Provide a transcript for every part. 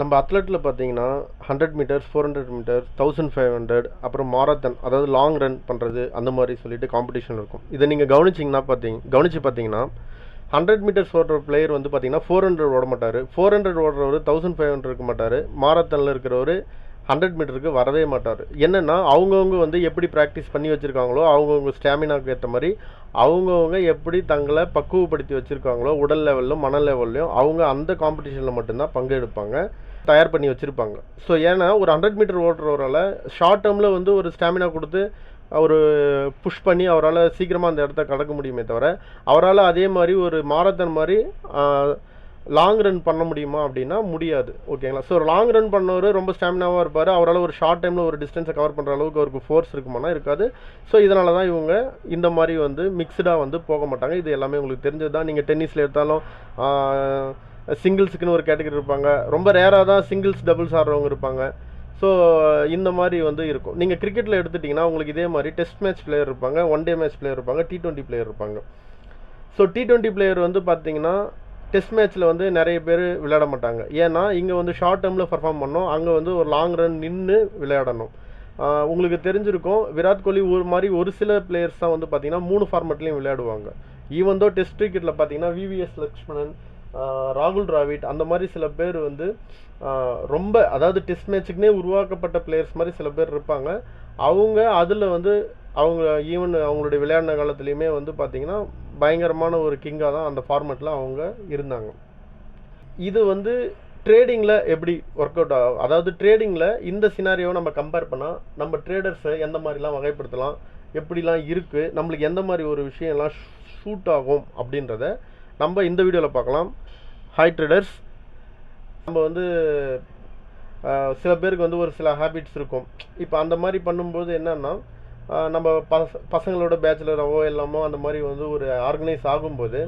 நம்ம அத்லெட்டில் பார்த்தீங்கன்னா 100 metres 400 metres 1500 அப்புறம் மாரத்தான் அதாவது லாங் ரன் பண்ணுறது அந்த மாதிரி சொல்லிட்டு காம்படிஷன் இருக்கும். இதை நீங்கள் கவனிச்சு பார்த்தீங்கன்னா 100 மீட்டர்ஸ் ஓடுற பிளேயர் வந்து பார்த்தீங்கன்னா 400 ஓட மாட்டார், 400 ஓடுறவர் 1500 இருக்க மாட்டார், மாரத்தானில் இருக்கிறவர் 100 மீட்டருக்கு வரவே மாட்டார். என்னென்னா அவங்கவுங்க வந்து எப்படி ப்ராக்டிஸ் பண்ணி வச்சுருக்காங்களோ, அவங்கவுங்க ஸ்டாமினாவுக்கு ஏற்ற மாதிரி அவங்கவுங்க எப்படி தங்களை பக்குவப்படுத்தி வச்சுருக்காங்களோ உடல் லெவல்லும் மன லெவல்லையும் அவங்க அந்த காம்படிஷனில் மட்டும்தான் பங்கெடுப்பாங்க, தயார் பண்ணி வச்சுருப்பாங்க. ஸோ ஏன்னா ஒரு 100 மீட்டர் ஓடுறவரால் ஷார்ட் டேர்மில் வந்து ஒரு ஸ்டாமினா கொடுத்து ஒரு புஷ் பண்ணி அவரால் சீக்கிரமாக அந்த இடத்த கடக்க முடியுமே தவிர, அவரால் அதே மாதிரி ஒரு மாரத்தான் மாதிரி லாங் ரன் பண்ண முடியுமா அப்படின்னா முடியாது. ஓகேங்களா? ஸோ லாங் ரன் பண்ணவர் ரொம்ப ஸ்டாமினாவாக இருப்பார், அவரால் ஒரு ஷார்ட் டைமில் ஒரு டிஸ்டன்ஸை கவர் பண்ணுற அளவுக்கு அவருக்கு ஃபோர்ஸ் இருக்குமானா இருக்காது. ஸோ இதனால தான் இவங்க இந்த மாதிரி வந்து மிக்சடாக வந்து போக மாட்டாங்க. இது எல்லாமே உங்களுக்கு தெரிஞ்சது தான். நீங்கள் டென்னிஸில் எடுத்தாலும் சிங்கிள்ஸுக்குன்னு ஒரு கேட்டகரி இருப்பாங்க, ரொம்ப ரேராக தான் சிங்கிள்ஸ் டபுள்ஸ் ஆடுறவங்க இருப்பாங்க. ஸோ இந்த மாதிரி வந்து இருக்கும். நீங்கள் கிரிக்கெட்டில் எடுத்துட்டிங்கன்னா உங்களுக்கு இதே மாதிரி டெஸ்ட் மேட்ச் பிளேயர் இருப்பாங்க, ஒன் டே மேட்ச் பிளேயர் இருப்பாங்க, T20 பிளேயர் இருப்பாங்க. ஸோ T20 பிளேயர் வந்து பார்த்தீங்கன்னா டெஸ்ட் மேட்ச்சில் வந்து நிறைய பேர் விளையாட மாட்டாங்க. ஏன்னா இங்கே வந்து ஷார்ட் டேர்மில் பர்ஃபார்ம் பண்ணோம், அங்கே வந்து ஒரு லாங் ரன் நின்று விளையாடணும். உங்களுக்கு தெரிஞ்சிருக்கும், விராட் கோலி ஒரு சில பிளேயர்ஸ் தான் வந்து பார்த்தீங்கன்னா 3 ஃபார்மேட்லேயும் விளையாடுவாங்க. ஈவன் தோ டெஸ்ட் கிரிக்கெட்டில் பார்த்தீங்கன்னா VVS லக்ஷ்மணன், ராகுல் டிராவிட் அந்த மாதிரி சில பேர் வந்து ரொம்ப அதாவது டெஸ்ட் மேட்சுக்குன்னே உருவாக்கப்பட்ட பிளேயர்ஸ் மாதிரி சில பேர் இருப்பாங்க. அவங்க அதில் வந்து அவங்க ஈவன் அவங்களுடைய விளையாடின காலத்துலேயுமே வந்து பார்த்திங்கன்னா பயங்கரமான ஒரு கிங்காக தான் அந்த ஃபார்மேட்டில் அவங்க இருந்தாங்க. இது வந்து ட்ரேடிங்கில் எப்படி ஒர்க் அவுட் ஆகும், அதாவது ட்ரேடிங்கில் இந்த சினாரியோவை நம்ம கம்பேர் பண்ணால் நம்ம ட்ரேடர்ஸை எந்த மாதிரிலாம் வகைப்படுத்தலாம், எப்படிலாம் இருக்குது, நம்மளுக்கு எந்த மாதிரி ஒரு விஷயம்லாம் ஷூட் ஆகும் அப்படின்றத நம்ம இந்த வீடியோவில் பார்க்கலாம். Hi traders. நம்ம வந்து சில பேருக்கு வந்து ஒரு சில ஹேபிட்ஸ் இருக்கும். இப்போ அந்த மாதிரி பண்ணும்போது என்னன்னா நம்ம பசங்களோட பேச்சுலராகவோ எல்லாமோ அந்த மாதிரி வந்து ஒரு ஆர்கனைஸ் ஆகும்போது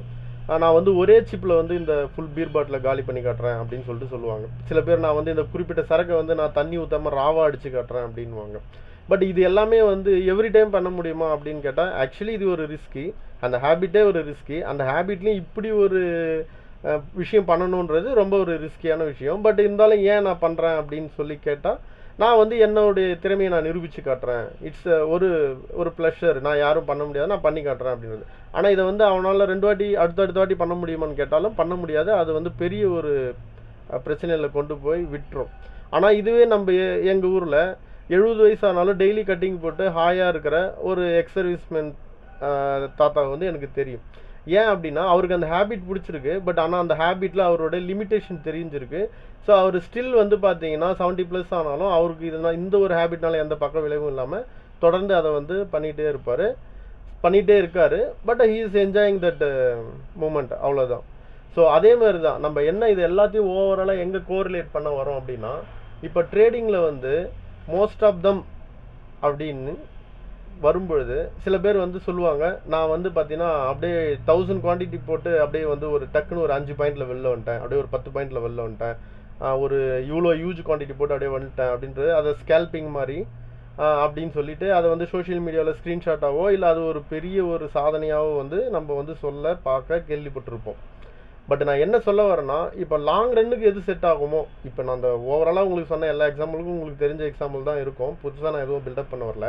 நான் வந்து ஒரே சிப்பில் வந்து இந்த ஃபுல் பீர் பாட்டில் காலி பண்ணி காட்டுறேன் அப்படின்னு சொல்லுவாங்க. சில பேர் நான் வந்து இந்த குறிப்பிட்ட சரக்கை வந்து நான் தண்ணி ஊற்றாமல் ராவாக அடித்து காட்டுறேன் அப்படின்வாங்க. பட் இது எல்லாமே வந்து எவ்ரி டைம் பண்ண முடியுமா அப்படின்னு கேட்டால் ஆக்சுவலி இது ஒரு ரிஸ்கி, அந்த ஹேபிட்டே ஒரு ரிஸ்கி. அந்த ஹேபிட்லேயும் இப்படி ஒரு விஷயம் பண்ணணுன்றது ரொம்ப ஒரு ரிஸ்கியான விஷயம். பட் இருந்தாலும் ஏன் நான் பண்ணுறேன் அப்படின்னு சொல்லி கேட்டால், நான் வந்து என்னுடைய திறமையை நான் நிரூபித்து காட்டுறேன். இட்ஸ் ஒரு ப்ளஷர், நான் யாரும் பண்ண முடியாது, நான் பண்ணி காட்டுறேன் அப்படின்றது. ஆனால் இதை வந்து அவனால் 2 வாட்டி அடுத்த வாட்டி பண்ண முடியுமான்னு கேட்டாலும் பண்ண முடியாது. அது வந்து பெரிய ஒரு பிரச்சனையில் கொண்டு போய் விட்டுரும். ஆனால் இதுவே நம்ம எங்கள் ஊரில் 70 வயசானாலும் டெய்லி கட்டிங் போட்டு ஹாயாக இருக்கிற ஒரு எக்ஸர்வீஸ்மென் தாத்தா வந்து எனக்கு தெரியும். ஏன் அப்படின்னா அவருக்கு அந்த ஹேபிட் பிடிச்சிருக்கு, பட் ஆனால் அந்த ஹேபிட்டில் அவரோட லிமிட்டேஷன் தெரிஞ்சிருக்கு. ஸோ அவர் ஸ்டில் வந்து பார்த்தீங்கன்னா 70+ ஆனாலும் அவருக்கு இந்த ஒரு ஹேபிட்னால எந்த பக்க விளைவும் இல்லாமல் தொடர்ந்து அதை வந்து பண்ணிகிட்டே இருக்காரு. But he is enjoying that moment, அவ்வளோதான். ஸோ அதே மாதிரி தான் நம்ம என்ன இது எல்லாத்தையும் ஓவராலாக எங்கே கோரிலேட் பண்ண வரோம் அப்படின்னா, இப்போ ட்ரேடிங்கில் வந்து மோஸ்ட் ஆஃப் தம் அப்படின்னு வரும்பொழுது சில பேர் வந்து சொல்லுவாங்க, நான் வந்து பார்த்தீங்கன்னா அப்படியே 1000 குவான்டிட்டி போட்டு அப்படியே வந்து ஒரு டக்குன்னு ஒரு 5 பாயிண்டில் வெளில வந்துட்டேன், அப்படியே ஒரு 10 பாயிண்டில் வெளில வந்துட்டேன், ஒரு இவ்வளோ ஹியூஜ் குவான்டிட்டி போட்டு அப்படியே வந்துட்டேன் அப்படின்றது அதை ஸ்கேல்பிங் மாதிரி அப்படின்னு சொல்லிட்டு அதை வந்து சோஷியல் மீடியாவில் ஸ்க்ரீன்ஷாட்டாவோ இல்லை அது ஒரு பெரிய ஒரு சாதனையாகவோ வந்து நம்ம வந்து பார்க்க கேள்விப்பட்டிருப்போம். பட் நான் என்ன சொல்ல வரேன்னா, இப்போ லாங் ரன்னுக்கு எது செட் ஆகுமோ, இப்போ நான் அந்த ஓவராலாக உங்களுக்கு சொன்ன எல்லா எக்ஸாம்பிளுக்கும் உங்களுக்கு தெரிஞ்ச எக்ஸாம்பிள் தான் இருக்கும், புதுசாக நான் எதுவும் பில்டப் பண்ண வரல.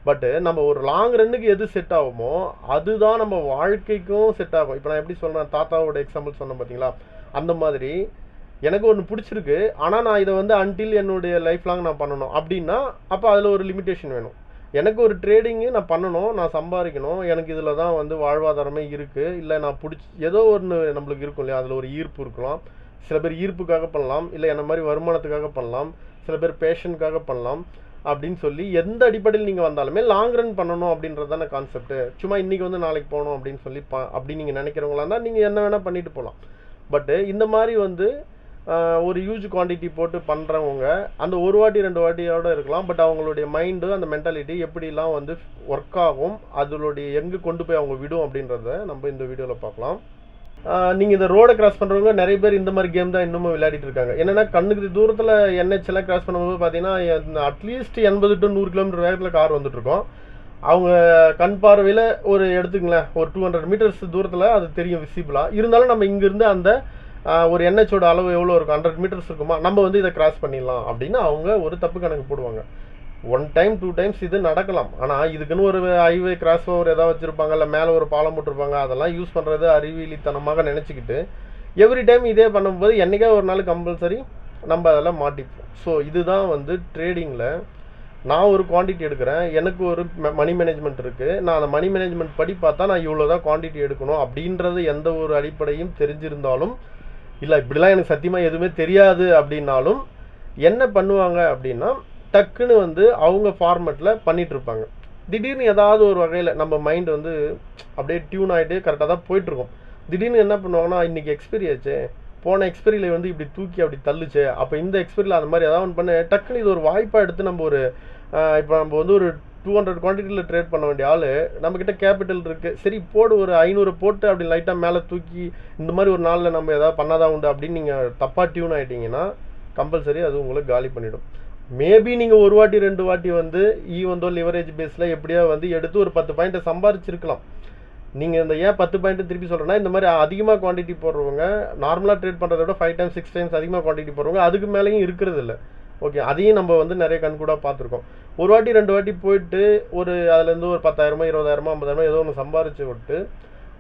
பட்டு நம்ம ஒரு லாங் ரன்னுக்கு எது செட் ஆகுமோ அதுதான் நம்ம வாழ்க்கைக்கும் செட் ஆகும். இப்போ நான் எப்படி சொல்கிறேன், தாத்தாவோட எக்ஸாம்பிள் சொன்னேன் பார்த்தீங்களா, அந்த மாதிரி எனக்கு ஒன்று பிடிச்சிருக்கு, ஆனால் நான் இதை வந்து அன்டில் என்னுடைய லைஃப் லாங் நான் பண்ணணும் அப்படின்னா அப்போ அதில் ஒரு லிமிட்டேஷன் வேணும். எனக்கு ஒரு ட்ரேடிங்கு நான் பண்ணணும், நான் சம்பாதிக்கணும், எனக்கு இதில் தான் வந்து வாழ்வாதாரமே இருக்குது, இல்லை நான் ஏதோ ஒன்று நம்மளுக்கு இருக்கும் இல்லையா, அதில் ஒரு ஈர்ப்பு இருக்கலாம். சில பேர் ஈர்ப்புக்காக பண்ணலாம், இல்லை என்ன மாதிரி வருமானத்துக்காக பண்ணலாம், சில பேர் பேஷனுக்காக பண்ணலாம். அப்படின்னு சொல்லி எந்த அடிப்படையில் நீங்கள் வந்தாலுமே லாங் ரன் பண்ணணும் அப்படின்றது தானே கான்செப்ட். சும்மா இன்றைக்கி வந்து நாளைக்கு போகணும் அப்படின்னு சொல்லி அப்படி நீங்கள் நினைக்கிறவங்களா இருந்தால் நீங்கள் என்ன வேணால் பண்ணிட்டு போகலாம். பட்டு இந்த மாதிரி வந்து ஒரு ஹியூஜ் குவான்டிட்டி போட்டு பண்ணுறவங்க அந்த ஒரு வாட்டி 2 வாட்டியோடு இருக்கலாம். பட் அவங்களுடைய மைண்டு அந்த மென்டாலிட்டி எப்படிலாம் வந்து ஒர்க் ஆகும், அதனுடைய எங்கே கொண்டு போய் அவங்க விடும் அப்படின்றத நம்ம இந்த வீடியோவில் பார்க்கலாம். நீங்கள் இந்த ரோடை கிராஸ் பண்ணுறவங்க நிறைய பேர் இந்த மாதிரி கேம் தான் இன்னமும் விளையாடிட்டு இருக்காங்க. என்னென்னா கண்ணுக்கு தூரத்தில் NH எல்லாம் கிராஸ் பண்ணும்போது பார்த்தீங்கன்னா அட்லீஸ்ட் 80 to 100 கிலோமீட்டர் வேகத்தில் கார் வந்துட்டுருக்கோம். அவங்க கண் பார்வையில் ஒரு எடுத்துங்களேன் ஒரு 200 மீட்டர்ஸ் தூரத்தில் அது தெரியும் விசிபிளாக. இருந்தாலும் நம்ம இங்கேருந்து அந்த ஒரு என்ஹெச்சோட அளவு எவ்வளோ இருக்கும், 100 மீட்டர்ஸ் இருக்குமா, நம்ம வந்து இதை கிராஸ் பண்ணிடலாம் அப்படின்னு அவங்க ஒரு தப்பு கணக்கு போடுவாங்க. 1 டைம் 2 டைம்ஸ் இது நடக்கலாம். ஆனால் இதுக்குன்னு ஒரு ஹைவே கிராஸ் ஓவர் ஏதாவது வச்சுருப்பாங்க, இல்லை மேலே ஒரு பாலம் போட்டிருப்பாங்க, அதெல்லாம் யூஸ் பண்ணுறது அறிவியலித்தனமாக நினச்சிக்கிட்டு எவ்ரி டைம் இதே பண்ணும்போது என்றைக்கா ஒரு நாள் கம்பல்சரி நம்ம அதெல்லாம் மாட்டிப்போம். ஸோ இதுதான் வந்து ட்ரேடிங்கில் நான் ஒரு குவான்டிட்டி எடுக்கிறேன், எனக்கு ஒரு மணி மேனேஜ்மெண்ட் இருக்குது, நான் அந்த மணி மேனேஜ்மெண்ட் படி பார்த்தா நான் இவ்வளோ தான் குவான்டிட்டி எடுக்கணும் அப்படின்றது எந்த ஒரு அடிப்படையும் தெரிஞ்சிருந்தாலும், இல்லை இப்படிலாம் எனக்கு சத்தியமாக எதுவுமே தெரியாது அப்படின்னாலும் என்ன பண்ணுவாங்க அப்படின்னா டக்குன்னு வந்து அவங்க ஃபார்மெட்டில் பண்ணிகிட்ருப்பாங்க. திடீர்னு ஏதாவது ஒரு வகையில் நம்ம மைண்ட் வந்து அப்படியே டியூன் ஆகிட்டு கரெக்டாக தான் போயிட்டுருக்கோம். திடீர்னு என்ன பண்ணுவாங்கன்னா, இன்றைக்கி எக்ஸ்பைரி ஆச்சு, போன எக்ஸ்பைரியில் வந்து இப்படி தூக்கி அப்படி தள்ளுச்சு, அப்போ இந்த எக்ஸ்பைரியில் அந்த மாதிரி ஏதாவது ஒன்று பண்ணு, டக்குன்னு இது ஒரு வாய்ப்பாக எடுத்து நம்ம ஒரு இப்போ நம்ம வந்து ஒரு 200 குவான்டிட்டியில் ட்ரேட் பண்ண வேண்டிய ஆள், நம்மக்கிட்ட கேபிட்டல் இருக்குது, சரி போடு ஒரு 500 போட்டு அப்படி லைட்டாக மேலே தூக்கி இந்த மாதிரி ஒரு நாளில் நம்ம எதாவது பண்ணாதான் உண்டு அப்படின்னு நீங்கள் தப்பாக டியூன் ஆகிட்டிங்கன்னா கம்பல்சரி அது உங்களுக்கு காலி பண்ணிவிடும். மேபி நீங்கள் ஒரு வாட்டி 2 வாட்டி வந்து ஈவந்தோ லிவரேஜ் பேஸில் எப்படியா வந்து எடுத்து ஒரு 10 பாயிண்ட்டை சம்பாரிச்சிருக்கலாம். நீங்கள் இந்த ஏன் 10 பாயிண்ட்டு திருப்பி சொல்கிறேன்னா, இந்த மாதிரி அதிகமாக குவான்டிட்டி போடுறவங்க நார்மலாக ட்ரேட் பண்ணுறத விட 5 டைம்ஸ் 6 டைம்ஸ் அதிகமாக குவான்டிட்டி போடுறவங்க அதுக்கு மேலேயும் இருக்கிறது இல்லை. ஓகே, அதையும் நம்ம வந்து நிறைய கண்கூடாக பார்த்துருக்கோம். ஒரு வாட்டி 2 வாட்டி போயிட்டு ஒரு அதுலேருந்து ஒரு 10,000 20,000 50,000 ஏதோ ஒன்று சம்பாரிச்சு விட்டு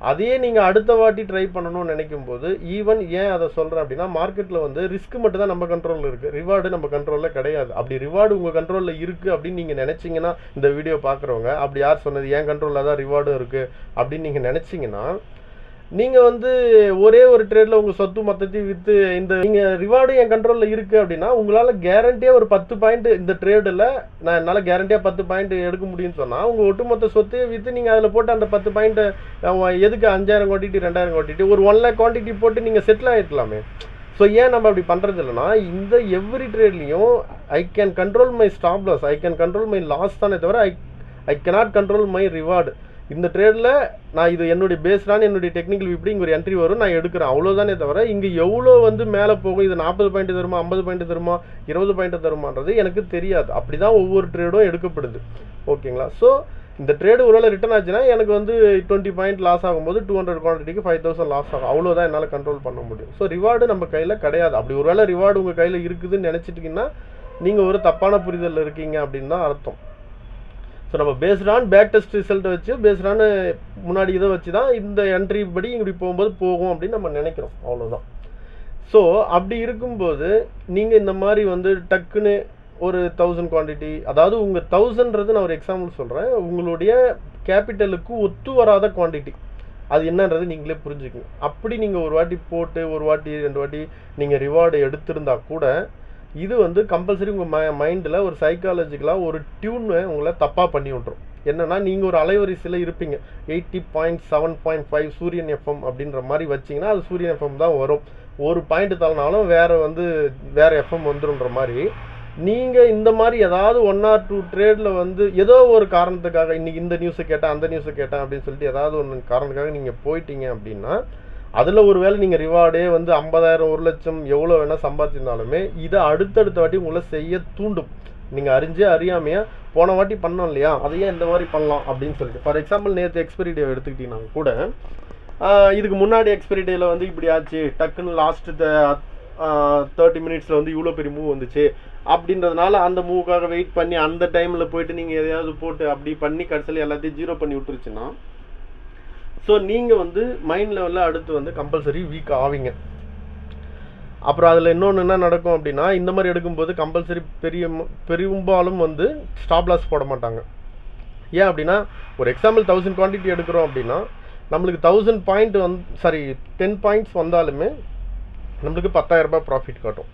அதையே நீங்கள் அடுத்த வாட்டி ட்ரை பண்ணணும்னு நினைக்கும் போது, ஈவன் ஏன் அதை சொல்கிறேன் அப்படின்னா, மார்க்கெட்டில் வந்து ரிஸ்க் மட்டும் தான் நம்ம கண்ட்ரோலில் இருக்குது, ரிவார்டு நம்ம கண்ட்ரோலில் கிடையாது. அப்படி ரிவார்டு உங்கள் கண்ட்ரோலில் இருக்குது அப்படின்னு நீங்கள் நினச்சிங்கன்னா, இந்த வீடியோ பார்க்குறவங்க அப்படி யார் சொன்னது ஏன் கண்ட்ரோலில் தான் ரிவார்டும் இருக்குது அப்படின்னு நீங்கள் நினச்சிங்கன்னா, நீங்கள் வந்து ஒரே ஒரு ட்ரேடில் உங்கள் சொத்து மொத்தத்தையும் விற்று இந்த நீங்கள் ரிவார்டு என் கண்ட்ரோலில் இருக்குது அப்படின்னா, உங்களால் கேரண்டியாக ஒரு 10 பாயிண்ட் இந்த ட்ரேடில் நான் என்னால் கேரண்டியாக 10 பாயிண்ட் எடுக்க முடியும்னு சொன்னால், உங்கள் ஒட்டுமொத்த சொத்தையை விற்று நீங்கள் அதில் போட்டு அந்த 10 பாயிண்ட்டை எதுக்கு 5000 குவான்டிட்டி 2000 குவான்டிட்டி ஒரு 1 lakh குவான்டிட்டி போட்டு நீங்கள் செட்டில் ஆகிருக்கலாமே. ஸோ ஏன் நம்ம அப்படி பண்ணுறது இல்லைனா, இந்த எவ்ரி ட்ரேட்லேயும் I can control my stop loss, I can control my loss தானே தவிர I cannot control my reward. இந்த ட்ரேடில் நான் இது என்னுடைய பேஸ்டான என்னுடைய டெக்னிக்கல் இப்படி இங்கே ஒரு என்ட்ரி வரும், நான் எடுக்கிறேன், அவ்வளோதானே தவிர இங்கே எவ்வளோ வந்து மேலே போகும், இது 40 பாயிண்ட் தருமா 50 பாயிண்ட் தருமா 20 பாயிண்ட் தருமான்றது எனக்கு தெரியாது. அப்படி தான் ஒவ்வொரு ட்ரேடும் எடுக்கப்படுது. ஓகேங்களா? ஸோ இந்த ட்ரேடு ஒருவேளை ரிட்டர்ன் ஆச்சுன்னா எனக்கு வந்து 20 பாயிண்ட் லாஸ் ஆகும்போது 200 குவான்டிட்டிக்கு 5000 லாஸ் ஆகும், அவ்வளோதான் என்னால் கண்ட்ரோல் பண்ண முடியும். ஸோ ரிவார்டு நம்ம கையில் கிடையாது. அப்படி ஒருவேளை ரிவார்டு உங்கள் கையில் இருக்குதுன்னு நினச்சிட்டிங்கன்னா நீங்கள் ஒரு தப்பான புரிதல் இருக்கீங்க அப்படின்னு தான் அர்த்தம். ஸோ நம்ம பேஸ்டான் பேக் டெஸ்ட் ரிசல்ட்டை வச்சு பேஸ்டான முன்னாடி இதை வச்சு தான் இந்த என்ட்ரி படி இப்படி போகும்போது போகும் அப்படின்னு நம்ம நினைக்கிறோம், அவ்வளோதான். ஸோ அப்படி இருக்கும்போது நீங்கள் இந்த மாதிரி வந்து டக்குன்னு ஒரு 1000 குவான்டிட்டி, அதாவது உங்கள் 1000ன்றது நான் ஒரு எக்ஸாம்பிள் சொல்கிறேன், உங்களுடைய கேபிட்டலுக்கு ஒத்து வராத குவான்டிட்டி அது என்னன்றது நீங்களே புரிஞ்சுக்கணும். அப்படி நீங்கள் ஒரு வாட்டி போட்டு ஒரு வாட்டி 2 வாட்டி நீங்கள் ரிவார்டு எடுத்திருந்தா கூட இது வந்து கம்பல்சரி உங்கள் மைண்டில் ஒரு சைக்காலஜிக்கலாக ஒரு டியூனை உங்களை தப்பாக பண்ணி விட்ரும். என்னென்னா, நீங்கள் ஒரு அலைவரிசையில் இருப்பீங்க 80.7.5 சூரியன் எஃப்எம் அப்படின்ற மாதிரி வச்சிங்கன்னா அது சூரியன் எஃப்எம் தான் வரும். ஒரு பாயிண்ட் தரனாலும் வேறு எஃப்எம் வந்துடுன்ற மாதிரி நீங்கள் இந்த மாதிரி ஏதாவது 1 or 2 ட்ரேடில் வந்து ஏதோ ஒரு காரணத்துக்காக இன்றைக்கி இந்த நியூஸை கேட்டேன் அந்த நியூஸை கேட்டேன் அப்படின்னு சொல்லிட்டு ஏதாவது ஒன்று காரணத்துக்காக நீங்கள் போயிட்டீங்க அப்படின்னா, அதில் ஒரு வேளை நீங்கள் ரிவார்டே வந்து 50,000 1 லட்சம் எவ்வளோ வேணால் சம்பாதிச்சிருந்தாலுமே இதை அடுத்தடுத்த வாட்டி உங்களை செய்ய தூண்டும். நீங்கள் அறியாமையா போன வாட்டி பண்ணோம் இல்லையா, அதையே இந்த மாதிரி பண்ணலாம் அப்படின்னு சொல்லிட்டு. ஃபார் எக்ஸாம்பிள் நேற்று எக்ஸ்பைரி டே எடுத்துக்கிட்டீங்கன்னா கூட இதுக்கு முன்னாடி எக்ஸ்பைரி டேயில் வந்து இப்படி ஆச்சு, டக்குன்னு லாஸ்ட்டு 30 மினிட்ஸில் வந்து இவ்வளோ பெரிய மூவ் வந்துச்சு அப்படின்றதுனால அந்த மூவுக்காக வெயிட் பண்ணி அந்த டைமில் போயிட்டு நீங்கள் எதையாவது போட்டு அப்படி பண்ணி கடைசியில் எல்லாத்தையும் ஜீரோ பண்ணி விட்டுருச்சுன்னா, ஸோ நீங்கள் வந்து மைண்ட் லெவலில் அடுத்து வந்து கம்பல்சரி வீக் ஆவீங்க. அப்புறம் அதில் இன்னொன்று என்ன நடக்கும் அப்படின்னா, இந்த மாதிரி எடுக்கும்போது கம்பல்சரி பெரும்பாலும் வந்து ஸ்டாப் லாஸ் போட மாட்டாங்க. ஏன் அப்படின்னா, ஒரு எக்ஸாம்பிள் 1000 குவான்டிட்டி எடுக்கிறோம் அப்படின்னா நம்மளுக்கு 1000 பாயிண்ட் 10 பாயிண்ட்ஸ் வந்தாலுமே நம்மளுக்கு 10,000 ரூபாய் ப்ராஃபிட் காட்டும்.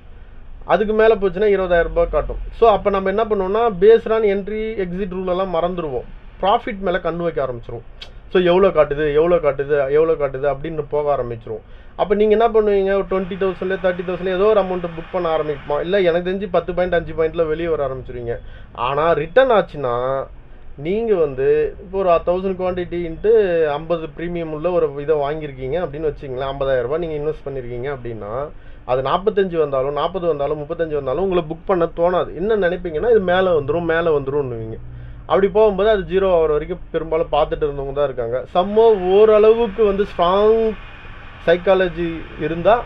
அதுக்கு மேலே போச்சுன்னா 20,000 ரூபாய் காட்டும். ஸோ அப்போ நம்ம என்ன பண்ணுவோம்னா, பேஸ்டான என்ட்ரி எக்ஸிட் ரூலெல்லாம் மறந்துடுவோம், ப்ராஃபிட் மேலே கண்ணு வைக்க ஆரம்பிச்சிருவோம். ஸோ எவ்வளோ காட்டுது அப்படின்னு போக ஆரம்பிச்சிருவோம். அப்போ நீங்கள் என்ன பண்ணுவீங்க, ஒரு 20,000 30,000 ஏதோ ஒரு அமௌண்ட்டை புக் பண்ண ஆரம்பிப்போம். இல்லை எனக்கு தெரிஞ்சு 10 பாயிண்ட் 5 பாயிண்ட்டில் வெளியே வர ஆரம்பிச்சிருவீங்க. ஆனால் ரிட்டர்ன் ஆச்சுன்னா நீங்கள் வந்து இப்போ ஒரு 1000 குவான்டிட்டி இன்ட்டு 50 ப்ரீமியம் உள்ள ஒரு இதை வாங்கியிருக்கீங்க அப்படின்னு வச்சிங்களேன், 50,000 ரூபாய் நீங்கள் இன்வெஸ்ட் பண்ணியிருக்கீங்க அப்படின்னா அது 45 வந்தாலும் 40 வந்தாலும் 35 வந்தாலும் உங்களை புக் பண்ண தோணாது. என்ன நினைப்பீங்கன்னா, இது மேலே வந்துரும்னுவீங்க. அப்படி போகும்போது அது ஜீரோ ஆகிற வரைக்கும் பெரும்பாலும் பார்த்துட்டு இருந்தவங்க தான் இருக்காங்க. ஓரளவுக்கு வந்து ஸ்ட்ராங் சைக்காலஜி இருந்தால்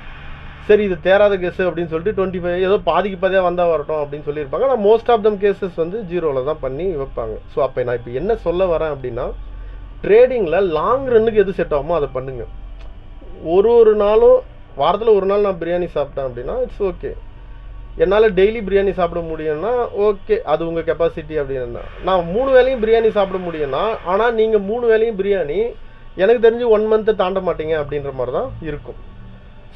சரி இது தேராத கேஸு அப்படின்னு சொல்லிட்டு 25 ஏதோ பாதிக்கு பாதியாக வந்தால் வரட்டும் அப்படின்னு சொல்லியிருப்பாங்க. ஆனால் மோஸ்ட் ஆஃப் தம் கேசஸ் வந்து 0ல் தான் பண்ணி வைப்பாங்க. ஸோ அப்போ நான் இப்போ என்ன சொல்ல வரேன் அப்படின்னா, ட்ரேடிங்கில் லாங் ரன்னுக்கு எது செட் ஆகுமோ அதை பண்ணுங்க. ஒரு நாளும் வாரத்தில் ஒரு நாள் நான் பிரியாணி சாப்பிட்டேன் அப்படின்னா இட்ஸ் ஓகே. என்னால் டெய்லி பிரியாணி சாப்பிட முடியும்னா ஓகே, அது உங்கள் கெப்பாசிட்டி அப்படின்னா. நான் 3 வேளையும் பிரியாணி சாப்பிட முடியும்னா, ஆனால் நீங்கள் 3 வேளையும் பிரியாணி எனக்கு தெரிஞ்சு 1 மந்த்தை தாண்ட மாட்டீங்க அப்படின்ற மாதிரி தான் இருக்கும்.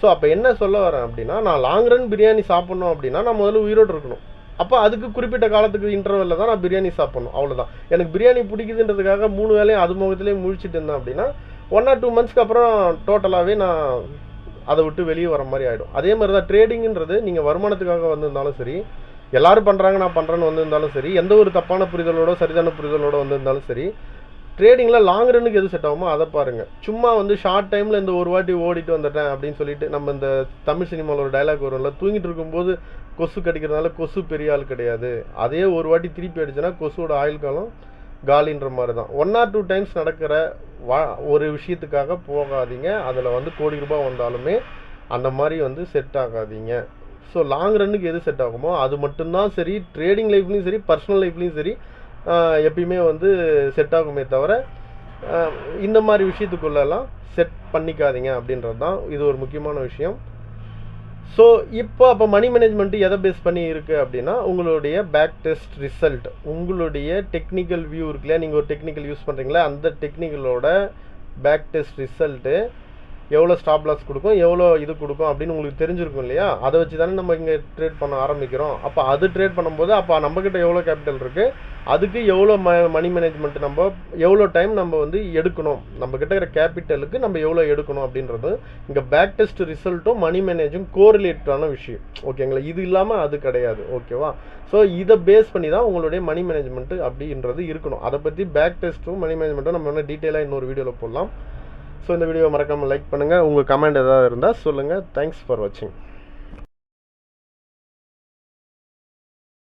ஸோ அப்போ என்ன சொல்ல வரேன் அப்படின்னா, நான் லாங் ரன் பிரியாணி சாப்பிட்ணும் அப்படின்னா நான் முதல்ல உயிரோடு இருக்கணும். அப்போ அதுக்கு குறிப்பிட்ட காலத்துக்கு இன்டர்வெல்ல தான் நான் பிரியாணி சாப்பிட்ணும், அவ்வளோதான். எனக்கு பிரியாணி பிடிக்குதுன்றதுக்காக 3 வேளையும் அது முகத்திலே முழிச்சிட்டு இருந்தேன் அப்படின்னா 1 or 2 monthsக்கு அப்புறம் டோட்டலாகவே நான் அதை விட்டு வெளியே வர மாதிரி ஆகிடும். அதே மாதிரி தான் ட்ரேடிங்கிறது, நீங்கள் வருமானத்துக்காக வந்திருந்தாலும் சரி, எல்லாரும் பண்ணுறாங்க நான் பண்ணுறேன்னு வந்திருந்தாலும் சரி, எந்த ஒரு தப்பான புரிதலோட சரிதான புரிதலோட வந்திருந்தாலும் சரி, ட்ரேடிங்கில் லாங் ரன்னுக்கு எது செட் ஆகுமோ அதை பாருங்கள். சும்மா வந்து ஷார்ட் டைமில் இந்த ஒரு வாட்டி ஓடிட்டு வந்துட்டேன் அப்படின்னு சொல்லிட்டு, நம்ம இந்த தமிழ் சினிமாவில் ஒரு டைலாக் வரும்ல, தூங்கிட்டு இருக்கும்போது கொசு கடிக்கிறதுனால கொசு பெரிய ஆள் கிடையாது, அதே ஒரு வாட்டி திருப்பி அடிச்சுன்னா கொசுவோட ஆயுள் காலம் காலின்ற மாதிரி தான். 1 or 2 times நடக்கிற ஒரு விஷயத்துக்காக போகாதீங்க. அதில் வந்து கோடி ரூபாய் வந்தாலுமே அந்த மாதிரி வந்து செட் ஆகாதீங்க. ஸோ லாங் ரன்னுக்கு எது செட் ஆகுமோ அது மட்டும்தான் சரி, ட்ரேடிங் லைஃப்லையும் சரி, பர்சனல் லைஃப்லையும் சரி, எப்பயுமே வந்து செட் ஆகுமே தவிர இந்த மாதிரி விஷயத்துக்குள்ளெல்லாம் செட் பண்ணிக்காதீங்க அப்படின்றது தான் இது ஒரு முக்கியமான விஷயம். ஸோ இப்போ அப்போ மணி மேனேஜ்மெண்ட்டு எதை பேஸ் பண்ணி இருக்குது அப்படின்னா, உங்களுடைய பேக் டெஸ்ட் ரிசல்ட், உங்களுடைய டெக்னிக்கல் வியூ இருக்குல்லையா, நீங்கள் ஒரு டெக்னிக்கல் யூஸ் பண்ணுறீங்களா, அந்த டெக்னிக்கலோட பேக் டெஸ்ட் ரிசல்ட்டு எவ்வளோ ஸ்டாப் லாஸ் கொடுக்கும், எவ்வளோ இது கொடுக்கும் அப்படின்னு உங்களுக்கு தெரிஞ்சிருக்கும் இல்லையா. அதை வச்சு தானே நம்ம இங்கே ட்ரேட் பண்ண ஆரம்பிக்கிறோம். அப்போ அது ட்ரேட் பண்ணும்போது அப்போ நம்மக்கிட்ட எவ்வளோ கேபிட்டல் இருக்குது, அதுக்கு எவ்வளோ மணி மேனேஜ்மெண்ட், நம்ம எவ்வளோ டைம் நம்ம வந்து எடுக்கணும், நம்மக்கிட்ட இருக்கிற கேபிட்டலுக்கு நம்ம எவ்வளோ எடுக்கணும் அப்படின்றது இங்கே பேக் டெஸ்ட் ரிசல்ட்டும் மணி மேனேஜும் கோரிலேட்டான விஷயம். ஓகேங்களா, இது இல்லாமல் அது கிடையாது. ஓகேவா. ஸோ இதை பேஸ் பண்ணி தான் உங்களுடைய மணி மேனேஜ்மெண்ட்டு அப்படின்றது இருக்கணும். அதை பற்றி பேக் டெஸ்ட்டும் மணி மேனேஜ்மெண்ட்டும் நம்ம இன்னும் டீட்டெயிலாக இன்னொரு வீடியோவில் போடலாம். ஸோ இந்த வீடியோ மறக்காமல் லைக் பண்ணுங்கள். உங்கள் கமெண்ட் எதாவது இருந்தால் சொல்லுங்கள். தேங்க்ஸ் ஃபார் வாட்சிங்.